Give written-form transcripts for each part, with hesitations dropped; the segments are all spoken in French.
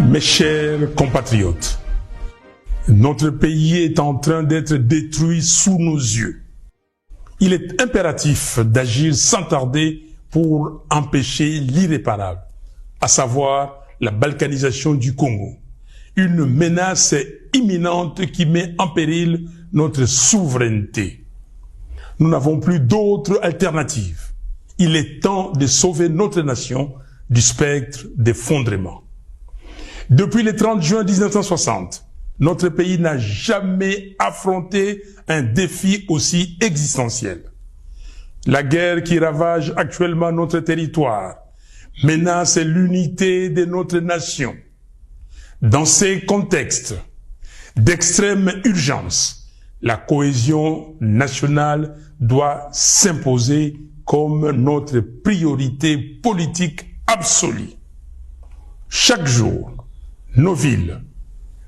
Mes chers compatriotes, notre pays est en train d'être détruit sous nos yeux. Il est impératif d'agir sans tarder pour empêcher l'irréparable, à savoir la balkanisation du Congo. Une menace imminente qui met en péril notre souveraineté. Nous n'avons plus d'autre alternative. Il est temps de sauver notre nation du spectre d'effondrement. Depuis le 30 juin 1960, notre pays n'a jamais affronté un défi aussi existentiel. La guerre qui ravage actuellement notre territoire menace l'unité de notre nation. Dans ces contextes d'extrême urgence, la cohésion nationale doit s'imposer comme notre priorité politique absolue. Chaque jour, nos villes,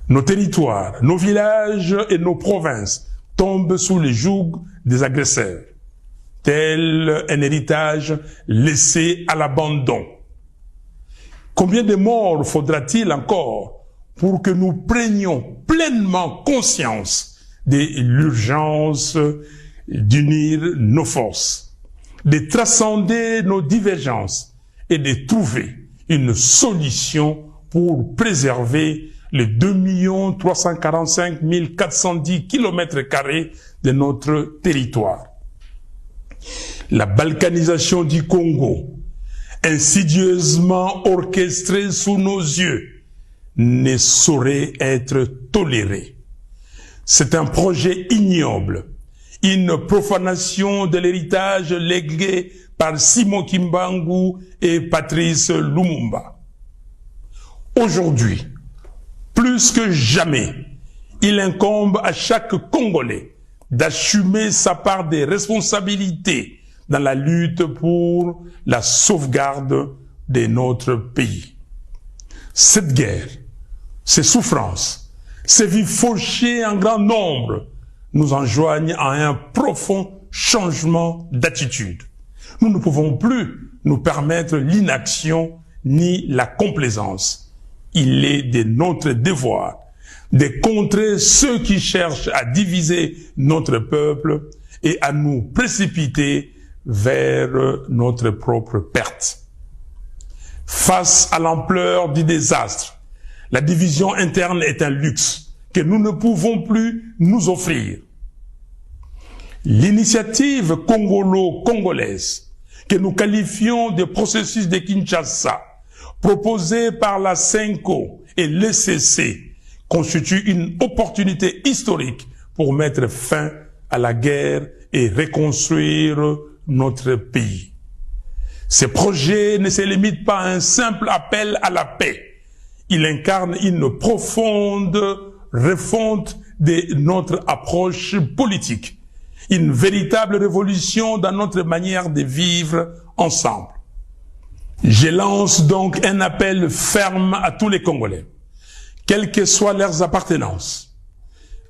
nos territoires, nos villages et nos provinces tombent sous le joug des agresseurs, tel un héritage laissé à l'abandon. Combien de morts faudra-t-il encore pour que nous prenions pleinement conscience de l'urgence d'unir nos forces, de transcender nos divergences et de trouver une solution pour préserver les 2 345 410 km² de notre territoire. La balkanisation du Congo, insidieusement orchestrée sous nos yeux, ne saurait être tolérée. C'est un projet ignoble, une profanation de l'héritage légué par Simon Kimbangu et Patrice Lumumba. Aujourd'hui, plus que jamais, il incombe à chaque Congolais d'assumer sa part des responsabilités dans la lutte pour la sauvegarde de notre pays. Cette guerre, ces souffrances, ces vies fauchées en grand nombre nous enjoignent à un profond changement d'attitude. Nous ne pouvons plus nous permettre l'inaction ni la complaisance. Il est de notre devoir de contrer ceux qui cherchent à diviser notre peuple et à nous précipiter vers notre propre perte. Face à l'ampleur du désastre, la division interne est un luxe que nous ne pouvons plus nous offrir. L'initiative congolo-congolaise, que nous qualifions de processus de Kinshasa, proposée par la CENCO et l'ECC, constitue une opportunité historique pour mettre fin à la guerre et reconstruire notre pays. Ce projet ne se limite pas à un simple appel à la paix. Il incarne une profonde refonte de notre approche politique, une véritable révolution dans notre manière de vivre ensemble. Je lance donc un appel ferme à tous les Congolais, quelles que soient leurs appartenances,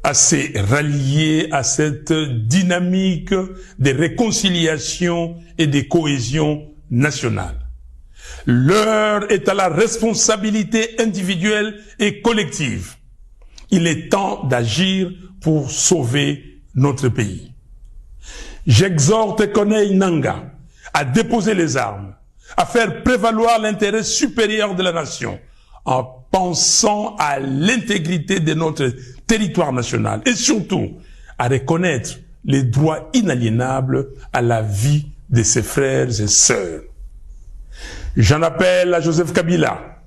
à se rallier à cette dynamique de réconciliation et de cohésion nationale. L'heure est à la responsabilité individuelle et collective. Il est temps d'agir pour sauver notre pays. J'exhorte Corneille Nangaa à déposer les armes, à faire prévaloir l'intérêt supérieur de la nation, en pensant à l'intégrité de notre territoire national et surtout à reconnaître les droits inaliénables à la vie de ses frères et sœurs. J'en appelle à Joseph Kabila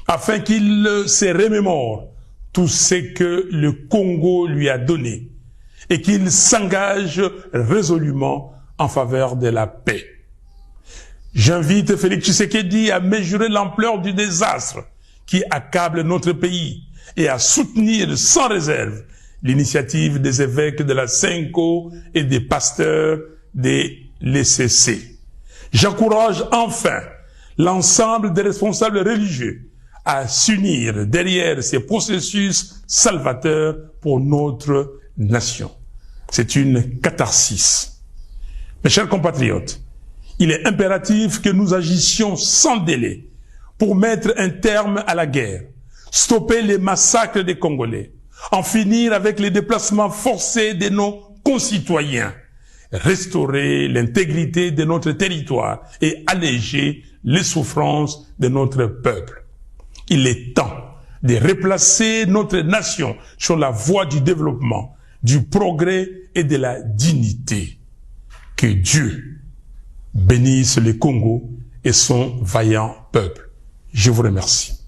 afin qu'il se remémore tout ce que le Congo lui a donné et qu'il s'engage résolument en faveur de la paix. J'invite Félix Tshisekedi à mesurer l'ampleur du désastre qui accable notre pays et à soutenir sans réserve l'initiative des évêques de la CENCO et des pasteurs de l'ECC. J'encourage enfin l'ensemble des responsables religieux à s'unir derrière ces processus salvateurs pour notre nation. C'est une catharsis. Mes chers compatriotes, il est impératif que nous agissions sans délai pour mettre un terme à la guerre, stopper les massacres des Congolais, en finir avec les déplacements forcés de nos concitoyens, restaurer l'intégrité de notre territoire et alléger les souffrances de notre peuple. Il est temps de replacer notre nation sur la voie du développement, du progrès et de la dignité. Que Dieu bénisse le Congo et son vaillant peuple. Je vous remercie.